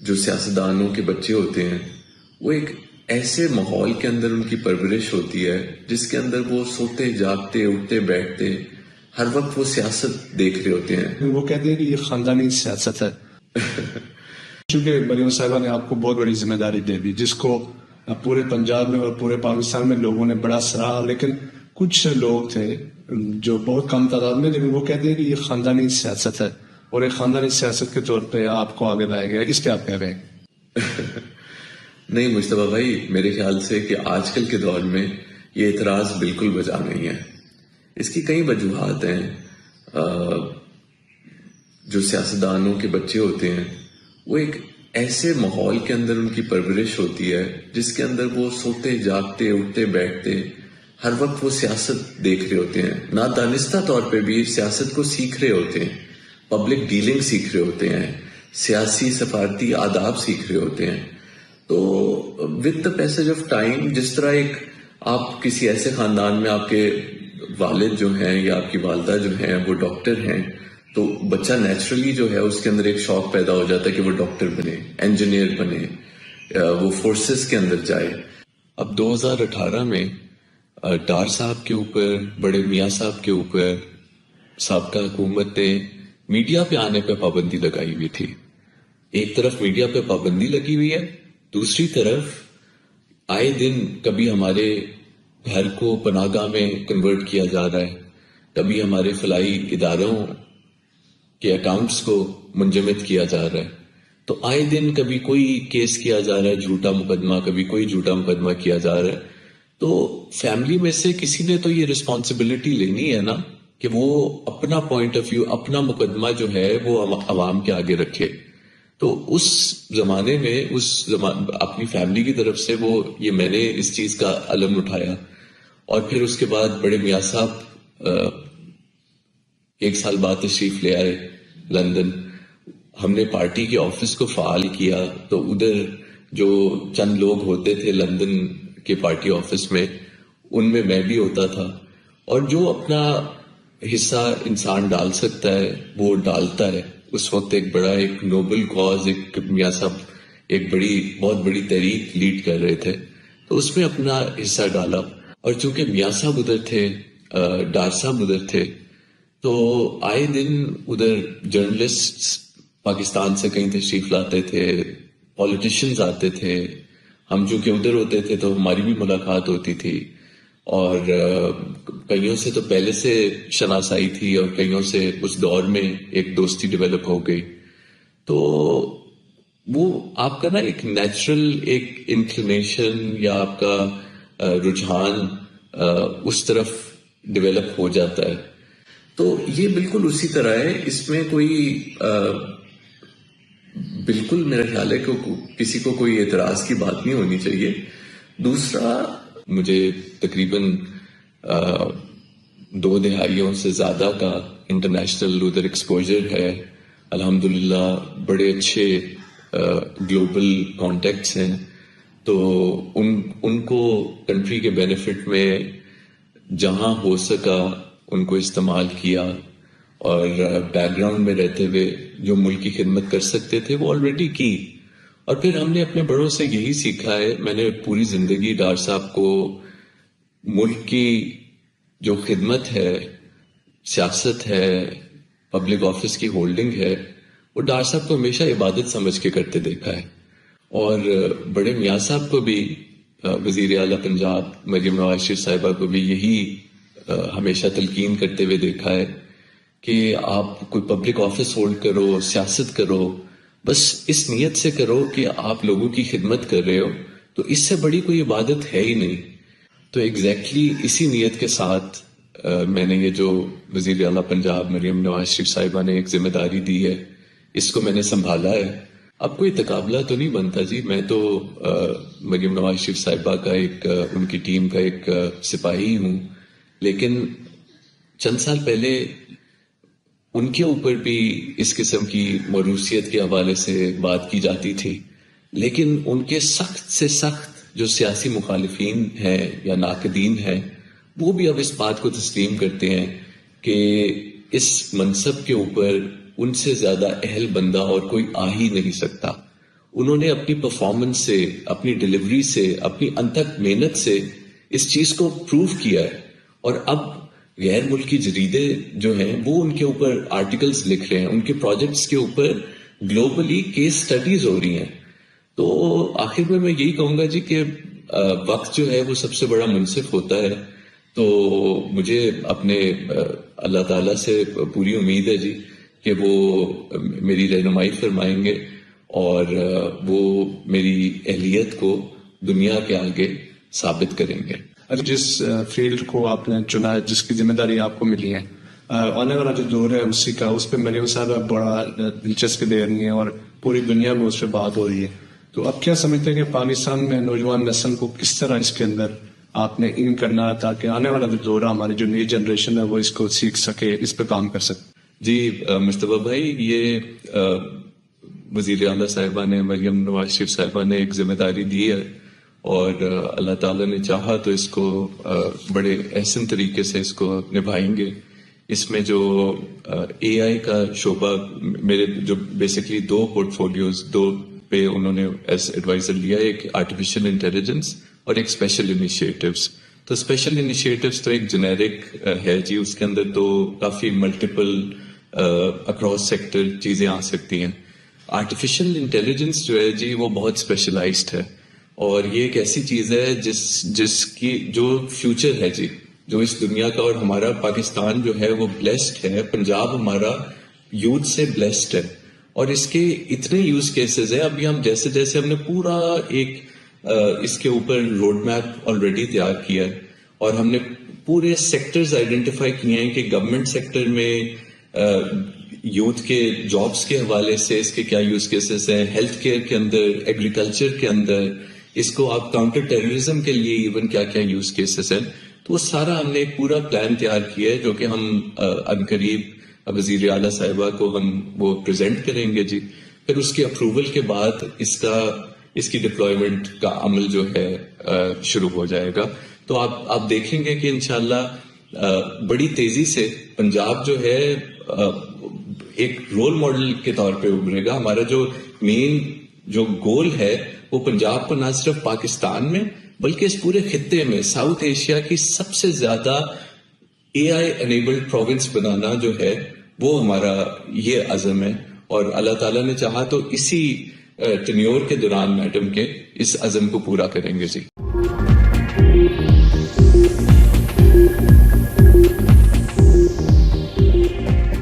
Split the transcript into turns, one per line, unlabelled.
جو سیاستدانوں کے بچے ہوتے ہیں وہ ایک ایسے ماحول کے اندر ان کی پرورش ہوتی ہے جس کے اندر وہ سوتے جاگتے اٹھتے بیٹھتے ہر وقت وہ سیاست دیکھ رہے ہوتے ہیں.
وہ کہتے ہیں کہ یہ خاندانی سیاست ہے. چونکہ مریم صاحبہ نے آپ کو بہت بڑی ذمہ داری دے دی جس کو پورے پنجاب میں اور پورے پاکستان میں لوگوں نے بڑا سراہا، لیکن کچھ لوگ تھے جو بہت کم تعداد میں، لیکن وہ کہتے ہیں کہ یہ خاندانی سیاست ہے اور ایک خاندانی سیاست کے طور پہ آپ کو آگے لایا گیا. اس پہ آپ کہہ رہے ہیں؟
نہیں مجتبیٰ بھائی، میرے خیال سے کہ آج کل کے دور میں یہ اعتراض بالکل بجا نہیں ہے. اس کی کئی وجوہات ہیں. جو سیاستدانوں کے بچے ہوتے ہیں وہ ایک ایسے ماحول کے اندر ان کی پرورش ہوتی ہے جس کے اندر وہ سوتے جاگتے اٹھتے بیٹھتے ہر وقت وہ سیاست دیکھ رہے ہوتے ہیں. نادانستہ طور پہ بھی سیاست کو سیکھ رہے ہوتے ہیں، پبلک ڈیلنگ سیکھ رہے ہوتے ہیں، سیاسی سفارتی آداب سیکھ رہے ہوتے ہیں. تو with the passage of time, جس طرح ایک آپ کسی ایسے خاندان میں آپ کے والد جو ہیں یا آپ کی والدہ جو ہیں وہ ڈاکٹر ہیں تو بچہ نیچرلی جو ہے اس کے اندر ایک شوق پیدا ہو جاتا ہے کہ وہ ڈاکٹر بنے، انجینئر بنے، وہ فورسز کے اندر جائے. اب 2018 میں ڈار صاحب کے اوپر، بڑے میاں صاحب کے اوپر سابقہ حکومت نے میڈیا پہ آنے پہ پابندی لگائی ہوئی تھی. ایک طرف میڈیا پہ پابندی لگی ہوئی ہے، دوسری طرف آئے دن کبھی ہمارے گھر کو پناہ گاہ میں کنورٹ کیا جا رہا ہے، کبھی ہمارے فلاحی اداروں کے اکاؤنٹس کو منجمد کیا جا رہا ہے. تو آئے دن کبھی کوئی کیس کیا جا رہا ہے جھوٹا مقدمہ، کبھی کوئی جھوٹا مقدمہ کیا جا رہا ہے. تو فیملی میں سے کسی نے تو یہ رسپانسبلٹی لینی ہے نا کہ وہ اپنا پوائنٹ آف ویو، اپنا مقدمہ جو ہے وہ عوام کے آگے رکھے. تو اس زمانے میں اپنی فیملی کی طرف سے وہ یہ میں نے اس چیز کا علم اٹھایا. اور پھر اس کے بعد بڑے میاں صاحب 1 سال بعد تشریف لے آئے لندن. ہم نے پارٹی کے آفس کو فعال کیا تو ادھر جو چند لوگ ہوتے تھے لندن کے پارٹی آفس میں، ان میں میں بھی ہوتا تھا. اور جو اپنا حصہ انسان ڈال سکتا ہے وہ ڈالتا ہے. اس وقت ایک بڑا ایک نوبل کاز، ایک میاں صاحب ایک بہت بڑی تحریک لیڈ کر رہے تھے تو اس میں اپنا حصہ ڈالا. اور چونکہ میاں صاحب ادھر تھے، ڈار صاحب ادھر تھے، تو آئے دن ادھر جرنلسٹ پاکستان سے کہیں تشریف لاتے تھے، پولیٹیشنز آتے تھے. ہم چونکہ ادھر ہوتے تھے تو ہماری بھی ملاقات ہوتی تھی، اور کئیوں سے تو پہلے سے شناسائی تھی اور کئیوں سے اس دور میں ایک دوستی ڈیولپ ہو گئی. تو وہ آپ کا نا ایک نیچرل ایک انکلینیشن یا آپ کا رجحان اس طرف ڈیولپ ہو جاتا ہے. تو یہ بالکل اسی طرح ہے، اس میں کوئی بالکل میرا خیال ہے کہ کسی کو کوئی اعتراض کی بات نہیں ہونی چاہیے. دوسرا، مجھے تقریباً 2 دہائیوں سے زیادہ کا انٹرنیشنل ادھر ایکسپوجر ہے. الحمدللہ بڑے اچھے گلوبل کانٹیکٹس ہیں. تو ان کو کنٹری کے بینیفٹ میں جہاں ہو سکا ان کو استعمال کیا، اور بیک گراؤنڈ میں رہتے ہوئے جو ملک کی خدمت کر سکتے تھے وہ آلریڈی کی. اور پھر ہم نے اپنے بڑوں سے یہی سیکھا ہے. میں نے پوری زندگی ڈار صاحب کو ملک کی جو خدمت ہے، سیاست ہے، پبلک آفس کی ہولڈنگ ہے، وہ ڈار صاحب کو ہمیشہ عبادت سمجھ کے کرتے دیکھا ہے. اور بڑے میاں صاحب کو بھی، وزیر اعلیٰ پنجاب مریم نواز شریف صاحبہ کو بھی یہی ہمیشہ تلقین کرتے ہوئے دیکھا ہے کہ آپ کوئی پبلک آفس ہولڈ کرو، سیاست کرو، بس اس نیت سے کرو کہ آپ لوگوں کی خدمت کر رہے ہو، تو اس سے بڑی کوئی عبادت ہے ہی نہیں. تو ایگزیکٹلی اسی نیت کے ساتھ میں نے یہ جو وزیر اعلیٰ پنجاب مریم نواز شریف صاحبہ نے ایک ذمہ داری دی ہے، اس کو میں نے سنبھالا ہے. اب کوئی تقابلہ تو نہیں بنتا جی، میں تو مریم نواز شریف صاحبہ کا ایک ان کی ٹیم کا ایک سپاہی ہوں، لیکن چند سال پہلے ان کے اوپر بھی اس قسم کی موروثیت کے حوالے سے بات کی جاتی تھی. لیکن ان کے سخت سے سخت جو سیاسی مخالفین ہیں یا ناقدین ہیں، وہ بھی اب اس بات کو تسلیم کرتے ہیں کہ اس منصب کے اوپر ان سے زیادہ اہل بندہ اور کوئی آ ہی نہیں سکتا. انہوں نے اپنی پرفارمنس سے، اپنی ڈیلیوری سے، اپنی انتھک محنت سے اس چیز کو پروو کیا ہے، اور اب غیر ملکی جریدے جو ہیں وہ ان کے اوپر آرٹیکلز لکھ رہے ہیں، ان کے پروجیکٹس کے اوپر گلوبلی کیس سٹڈیز ہو رہی ہیں. تو آخر میں یہی کہوں گا جی کہ وقت جو ہے وہ سب سے بڑا منصف ہوتا ہے. تو مجھے اپنے اللہ تعالیٰ سے پوری امید ہے جی کہ وہ میری رہنمائی فرمائیں گے اور وہ میری اہلیت کو دنیا کے آگے ثابت کریں گے.
جس فیلڈ کو آپ نے چنا ہے، جس کی ذمہ داری آپ کو ملی ہے، آنے والا جو دور ہے اسی کا، اس پہ مریم صاحبہ بڑا دلچسپی دے رہی ہیں اور پوری دنیا میں اس پہ بات ہو رہی ہے. تو اب کیا سمجھتے ہیں کہ پاکستان میں نوجوان نسل کو کس طرح اس کے اندر آپ نے ان کرنا ہے تاکہ آنے والا جو دور ہے، ہماری جو نئی جنریشن ہے وہ اس کو سیکھ سکے، اس پہ کام کر سکے؟
جی مصطفیٰ بھائی، یہ وزیر اعلیٰ صاحبہ نے، مریم نواز شریف صاحبہ نے ایک ذمہ داری دی ہے، اور اللہ تعالیٰ نے چاہا تو اس کو بڑے احسن طریقے سے اس کو نبھائیں گے. اس میں جو اے آئی کا شعبہ، میرے جو بیسکلی 2 پورٹ فولیوز پہ انہوں نے ایز ایڈوائزر لیا، ایک آرٹیفیشیل انٹیلیجنس اور ایک اسپیشل انیشیٹوز. تو اسپیشل انیشیٹوز تو ایک جنیرک ہے جی، اس کے اندر تو کافی ملٹیپل اکراس سیکٹر چیزیں آ سکتی ہیں. آرٹیفیشیل انٹیلیجنس جو ہے جی وہ بہت اسپیشلائزڈ ہے، اور یہ ایک ایسی چیز ہے جس کی جو فیوچر ہے جی، جو اس دنیا کا، اور ہمارا پاکستان جو ہے وہ بلیسڈ ہے، پنجاب ہمارا یوتھ سے بلیسڈ ہے، اور اس کے اتنے یوز کیسز ہیں. ابھی ہم جیسے ہم نے پورا ایک اس کے اوپر روڈ میپ آلریڈی تیار کیا ہے، اور ہم نے پورے سیکٹرز آئیڈینٹیفائی کیے ہیں کہ گورنمنٹ سیکٹر میں یوتھ کے جابس کے حوالے سے اس کے کیا یوز کیسز ہیں، ہیلتھ کیئر کے اندر، ایگریکلچر کے اندر، اس کو آپ کاؤنٹر ٹیررزم کے لیے ایون کیا کیا یوز کیسز ہیں. تو وہ سارا ہم نے ایک پورا پلان تیار کیا ہے، جو کہ ہم عنقریب وزیر اعلیٰ صاحبہ کو ہم وہ پریزنٹ کریں گے جی. پھر اس کے اپروول کے بعد اس کی ڈپلائمنٹ کا عمل جو ہے شروع ہو جائے گا. تو آپ دیکھیں گے کہ انشاءاللہ بڑی تیزی سے پنجاب جو ہے ایک رول ماڈل کے طور پہ ابھرے گا. ہمارا جو مین جو گول ہے وہ پنجاب کو نہ صرف پاکستان میں بلکہ اس پورے خطے میں ساؤتھ ایشیا کی سب سے زیادہ اے آئی انیبلڈ پروونس بنانا جو ہے وہ ہمارا یہ عزم ہے. اور اللہ تعالیٰ نے چاہا تو اسی ٹینیور کے دوران میڈم کے اس عزم کو پورا کریں گے جی.